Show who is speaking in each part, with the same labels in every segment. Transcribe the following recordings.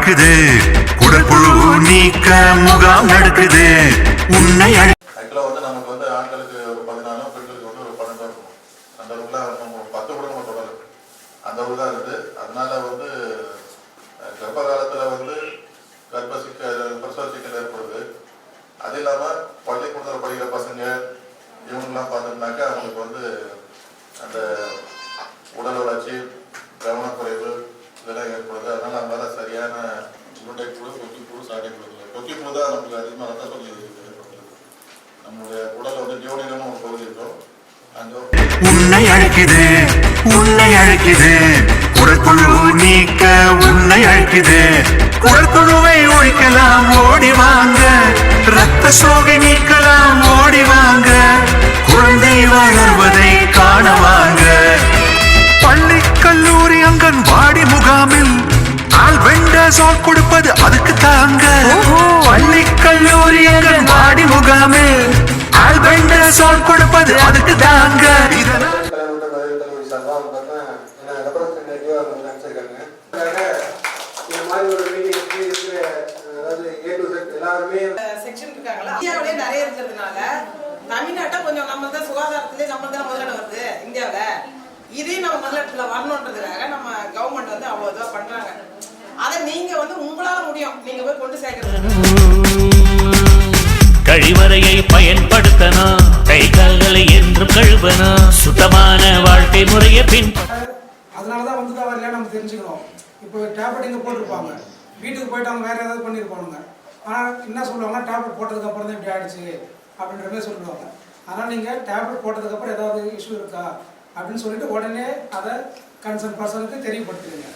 Speaker 1: அழைக்குது, குடற்புழு நீக்க முகாம் நடக்குது. உன்னை
Speaker 2: ஆக்சுவலாக வந்து நமக்கு வந்து ஆண்களுக்கு ஒரு 14, பெண்களுக்கு வந்து ஒரு 12 இருக்கும். அந்த அளவுக்குலாம் நம்ம 10 கூட நம்ம தொடரும். அந்த அளவுக்கு தான் இருக்குது. அதனால வந்து கர்ப்ப காலத்தில் வந்து பிரசவ சிக்கல் ஏற்படுது. அது இல்லாமல் பள்ளிக்கூடத்தில் படிக்கிற பசங்க இவங்கெல்லாம் பார்த்தோம்னாக்கா அவங்களுக்கு வந்து அந்த உடல் வளர்ச்சி, கவனக்குறைவு இதெல்லாம் ஏற்படுது. அதனால அவங்களால சரியான உருண்டைக்குழு, கொக்கிக்குழு, சாட்டைக்குழு, கொக்கிக்குழு தான் நமக்கு அதிகமாக ரத்த சொல்லி ஏற்படுது. நம்மளுடைய உடல் வந்து டியோனியம் ஒரு பகுதி இருக்கும்.
Speaker 1: உன்னை அழைக்குது, உன்னை அழைக்குது, குடற்புழு நீக்க உன்னை அழைக்குது. குடற்புழுவை ஒழிக்கலாம் ஓடி வாங்க, ரத்த சோகை நீக்கலாம் ஓடி வாங்க, குழந்தை வளர்வதை காண வாங்க. பள்ளி கல்லூரி அங்கன்வாடி முகாமில் ஆல்பெண்டசோல் கொடுப்பது அதுக்கு தாங்க. பள்ளி கல்லூரி அங்கன்வாடி முகாமில் ஆல்பெண்டசோல் கொடுப்பது அதுக்கு தாங்க.
Speaker 3: நிறைய இருக்கிறதுனால தமிழ்நாட்டை கொஞ்சம் நம்ம தான் சுகாதாரத்திலே நம்ம தான் முதலிடம் வருது இந்தியாவில. இதையும் நம்ம முதலிடத்துல வரணுன்றதுக்காக நம்ம கவர்மெண்ட் வந்து அவ்வளவு இதுவா பண்றாங்க. அதை நீங்க வந்து உங்களால முடியும், நீங்க போய் கொண்டு சேர்க்கறது.
Speaker 4: கழிவறையை பயன்படுத்தணும், கை கால்களை என்றும் கழுவணும், சுத்தமான வாழ்க்கை முறையை பின்.
Speaker 5: அதனாலதான் வந்து வரல நம்ம தெரிஞ்சுக்கிறோம். இப்போ டேப்லெட் இங்கே போட்டிருப்பாங்க, வீட்டுக்கு போயிட்டு அவங்க வேற ஏதாவது பண்ணியிருப்பானுங்க. ஆனால் என்ன சொல்லுவாங்கன்னா டேப்லெட் போட்டதுக்கு அப்புறம் தான் இப்படி ஆயிடுச்சு அப்படின்ற மாதிரி சொல்லுவாங்க. ஆனால் நீங்கள் டேப்லெட் போட்டதுக்கப்புறம் ஏதாவது இஷ்யூ இருக்கா அப்படின்னு சொல்லிட்டு உடனே அதை கன்சர்ன் பர்சனுக்கு தெரியப்படுத்துவீங்க.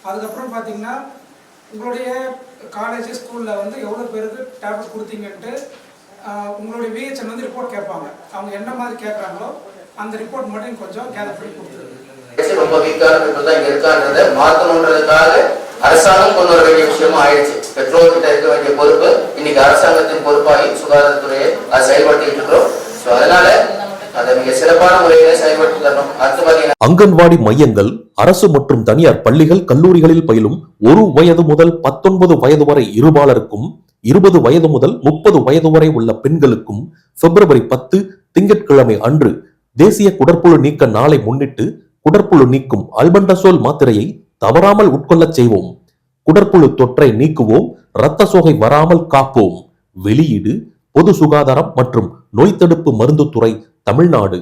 Speaker 5: அதுக்கப்புறம் பார்த்தீங்கன்னா உங்களுடைய காலேஜ் ஸ்கூலில் வந்து எவ்வளோ பேருக்கு டேப்லெட் கொடுத்தீங்கன்ட்டு உங்களுடைய விஹெச்என் வந்து ரிப்போர்ட் கேட்பாங்க. அவங்க என்ன மாதிரி கேட்குறாங்களோ அந்த ரிப்போர்ட் மட்டும் கொஞ்சம் கேதர் பண்ணி கொடுத்துருங்க.
Speaker 6: ரொம்ப வீக்கான பீப்புள் தான் இங்கே இருக்கான்றதை மாற்றணுன்றதுக்காக அரசாங்கம் கொண்டு வர வேண்டிய விஷயமும் ஆயிடுச்சு. பெற்றோர்கிட்ட இருக்க வேண்டிய பொறுப்பு இன்னைக்கு அரசாங்கத்தின் பொறுப்பாகி சுகாதாரத்துறையை அதை செயல்படுத்திட்டு இருக்கிறோம். ஸோ அதனால அதை மிக சிறப்பான முறையில செயல்படுத்தி தரணும்.
Speaker 7: அங்கன்வாடி மையங்கள் அரசு மற்றும் தனியார் பள்ளிகள், கல்லூரிகளில் பயிலும் 1 வயது முதல் 19 வயது வரை இருபாலருக்கும், 20 வயது முதல் 30 வயது வரை உள்ள பெண்களுக்கும் பிப்ரவரி 10 திங்கட்கிழமை அன்று தேசிய குடற்புழு நீக்க நாளை முன்னிட்டு குடற்புழு நீக்கும் ஆல்பெண்டசோல் மாத்திரையை தவறாமல் உட்கொள்ளச் செய்வோம். குடற்புழு தொற்றை நீக்குவோம், இரத்த சோகை வராமல் காப்போம். வெளியீடு பொது சுகாதாரம் மற்றும் நோய் தடுப்பு மருந்து துறை, தமிழ்நாடு.